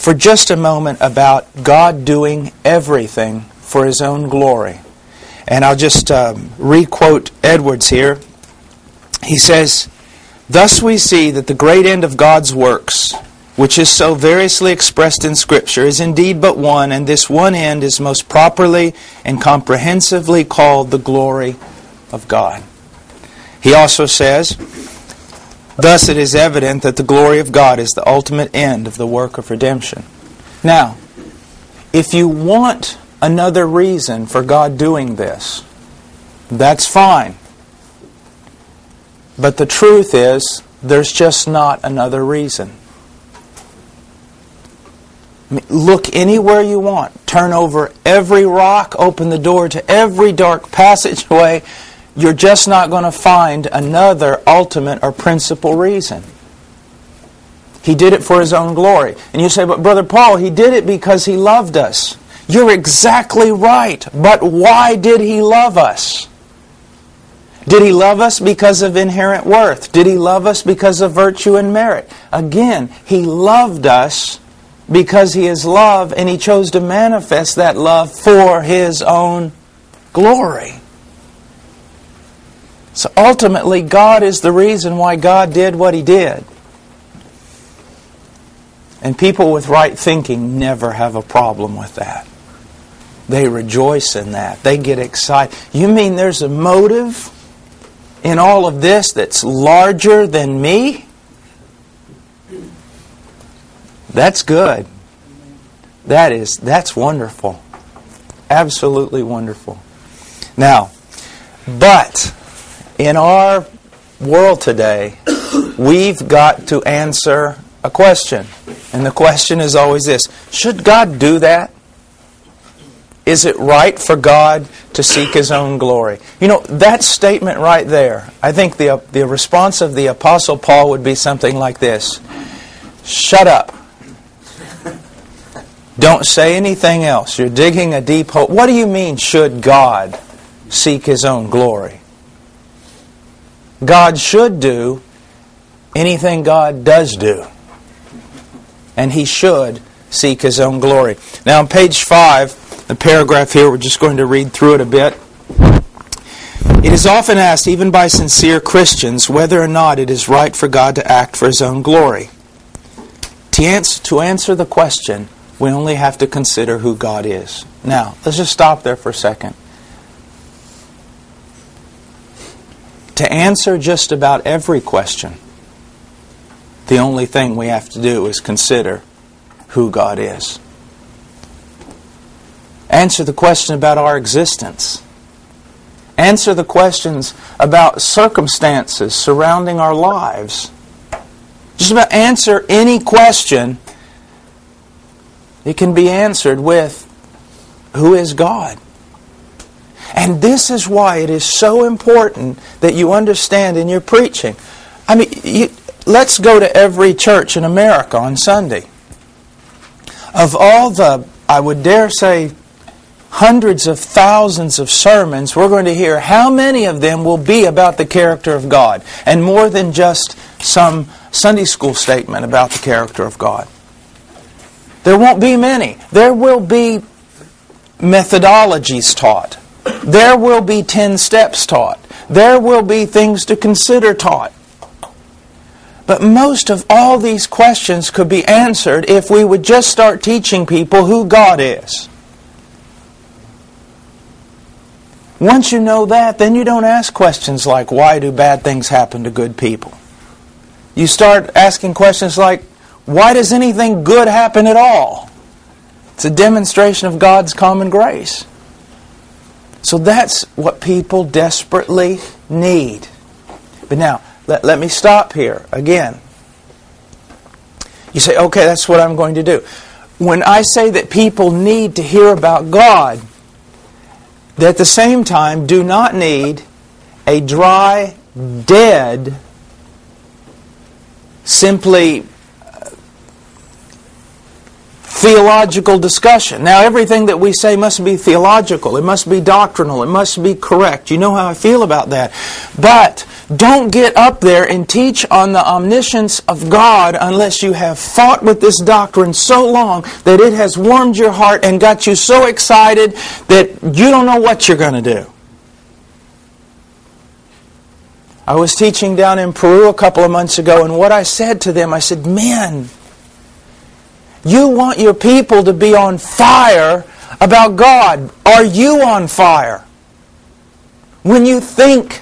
for just a moment about God doing everything for His own glory. And I'll just re-quote Edwards here. He says, "Thus we see that the great end of God's works, which is so variously expressed in Scripture, is indeed but one, and this one end is most properly and comprehensively called the glory of God." He also says, "Thus it is evident that the glory of God is the ultimate end of the work of redemption." Now, if you want another reason for God doing this, that's fine. But the truth is, there's just not another reason. I mean, look anywhere you want. Turn over every rock, open the door to every dark passageway. You're just not going to find another ultimate or principal reason. He did it for His own glory. And you say, "But Brother Paul, He did it because He loved us." You're exactly right. But why did He love us? Did He love us because of inherent worth? Did He love us because of virtue and merit? Again, He loved us because He is love, and He chose to manifest that love for His own glory. So ultimately, God is the reason why God did what He did. And people with right thinking never have a problem with that. They rejoice in that. They get excited. You mean there's a motive in all of this that's larger than me? That's good. That's wonderful. Absolutely wonderful. Now, but in our world today, we've got to answer a question. And the question is always this: should God do that? Is it right for God to seek His own glory? You know, that statement right there, I think the response of the Apostle Paul would be something like this: shut up. Don't say anything else. You're digging a deep hole. What do you mean, should God seek His own glory? God should do anything God does do. And He should seek His own glory. Now on page 5, the paragraph here, we're just going to read through it a bit. It is often asked, even by sincere Christians, whether or not it is right for God to act for His own glory. To answer the question, we only have to consider who God is. Now, let's just stop there for a second. To answer just about every question, the only thing we have to do is consider who God is. Answer the question about our existence. Answer the questions about circumstances surrounding our lives. Just about answer any question. It can be answered with, who is God? And this is why it is so important that you understand in your preaching. I mean, let's go to every church in America on Sunday. Of all the, I would dare say, hundreds of thousands of sermons, we're going to hear how many of them will be about the character of God, and more than just some Sunday school statement about the character of God. There won't be many. There will be methodologies taught. There will be 10 steps taught. There will be things to consider taught. But most of all these questions could be answered if we would just start teaching people who God is. Once you know that, then you don't ask questions like, why do bad things happen to good people? You start asking questions like, why does anything good happen at all? It's a demonstration of God's common grace. So that's what people desperately need. But now, let me stop here again. You say, okay, that's what I'm going to do. When I say that people need to hear about God, they at the same time do not need a dry, dead, simply theological discussion. Now, everything that we say must be theological. It must be doctrinal. It must be correct. You know how I feel about that. But don't get up there and teach on the omniscience of God unless you have fought with this doctrine so long that it has warmed your heart and got you so excited that you don't know what you're going to do. I was teaching down in Peru a couple of months ago, and what I said to them, I said, "Men, you want your people to be on fire about God. Are you on fire? When you think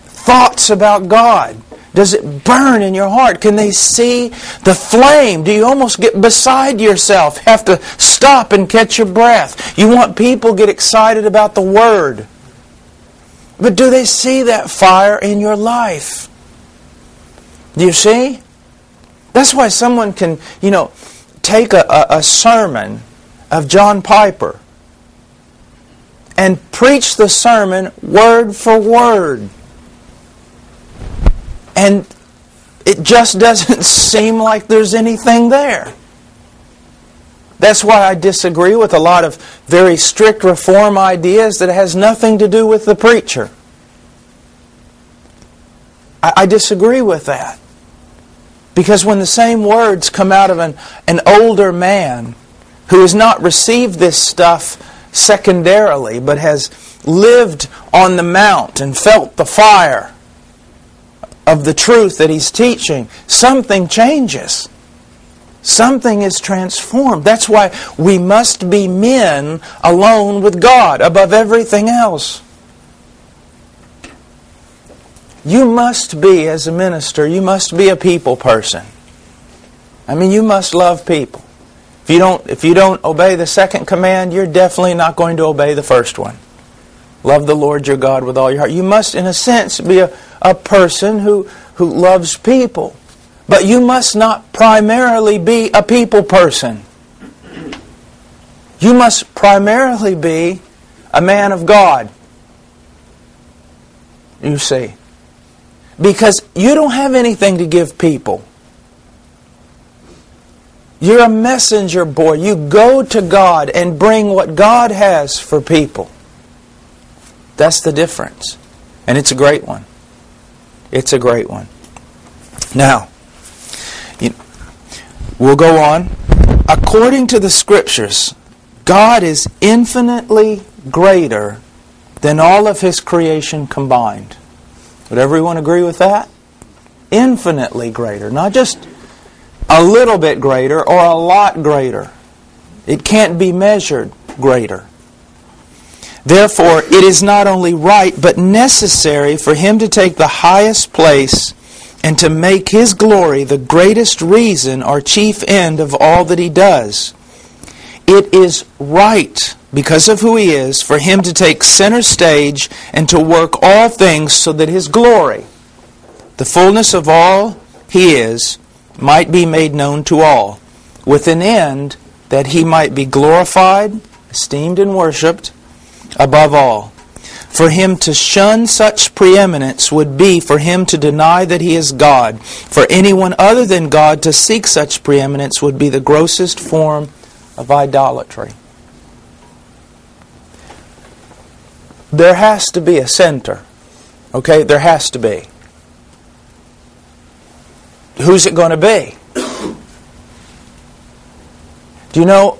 thoughts about God, does it burn in your heart? Can they see the flame? Do you almost get beside yourself? Have to stop and catch your breath? You want people to get excited about the Word. But do they see that fire in your life? Do you see? That's why someone can, take a sermon of John Piper and preach the sermon word for word. And it just doesn't seem like there's anything there. That's why I disagree with a lot of very strict reform ideas that has nothing to do with the preacher. I disagree with that. Because when the same words come out of an older man who has not received this stuff secondarily, but has lived on the mount and felt the fire of the truth that he's teaching, something changes. Something is transformed. That's why we must be men alone with God above everything else. You must be, as a minister, you must be a people person. I mean, you must love people. If you don't obey the second command, you're definitely not going to obey the first one. Love the Lord your God with all your heart. You must, in a sense, be a person who loves people. But you must not primarily be a people person. You must primarily be a man of God. You see. Because you don't have anything to give people. You're a messenger boy. You go to God and bring what God has for people. That's the difference. And it's a great one. It's a great one. Now, we'll go on. According to the Scriptures, God is infinitely greater than all of His creation combined. Would everyone agree with that? Infinitely greater. Not just a little bit greater or a lot greater. It can't be measured greater. Therefore, it is not only right but necessary for Him to take the highest place and to make His glory the greatest reason or chief end of all that He does. It is right, because of who He is, for Him to take center stage and to work all things so that His glory, the fullness of all He is, might be made known to all, with an end that He might be glorified, esteemed, and worshipped above all. For Him to shun such preeminence would be for Him to deny that He is God. For anyone other than God to seek such preeminence would be the grossest form of idolatry. There has to be a center. Okay? There has to be. Who's it going to be? Do you know,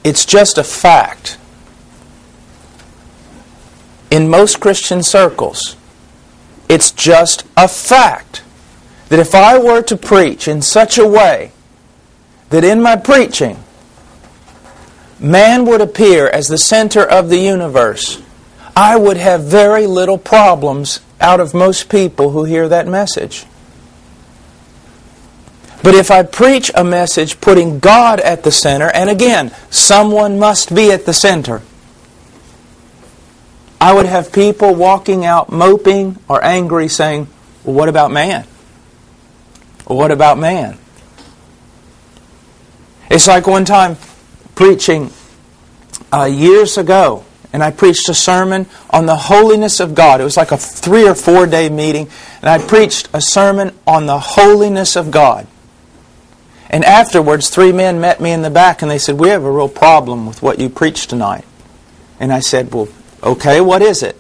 it's just a fact. In most Christian circles, it's just a fact that if I were to preach in such a way that in my preaching, man would appear as the center of the universe, I would have very little problems out of most people who hear that message. But if I preach a message putting God at the center, and again, someone must be at the center, I would have people walking out moping or angry saying, well, what about man? Well, what about man? It's like one time preaching years ago, and I preached a sermon on the holiness of God. It was like a 3 or 4 day meeting, and I preached a sermon on the holiness of God. And afterwards, 3 men met me in the back and they said, "We have a real problem with what you preached tonight." And I said, "Well, okay, what is it?"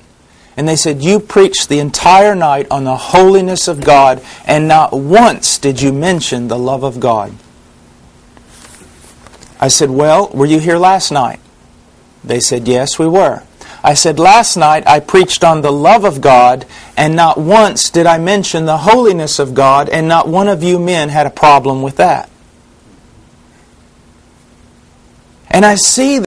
And they said, "You preached the entire night on the holiness of God, and not once did you mention the love of God." I said, "Well, were you here last night?" They said, "Yes, we were." I said, "Last night I preached on the love of God, and not once did I mention the holiness of God, and not one of you men had a problem with that." And I see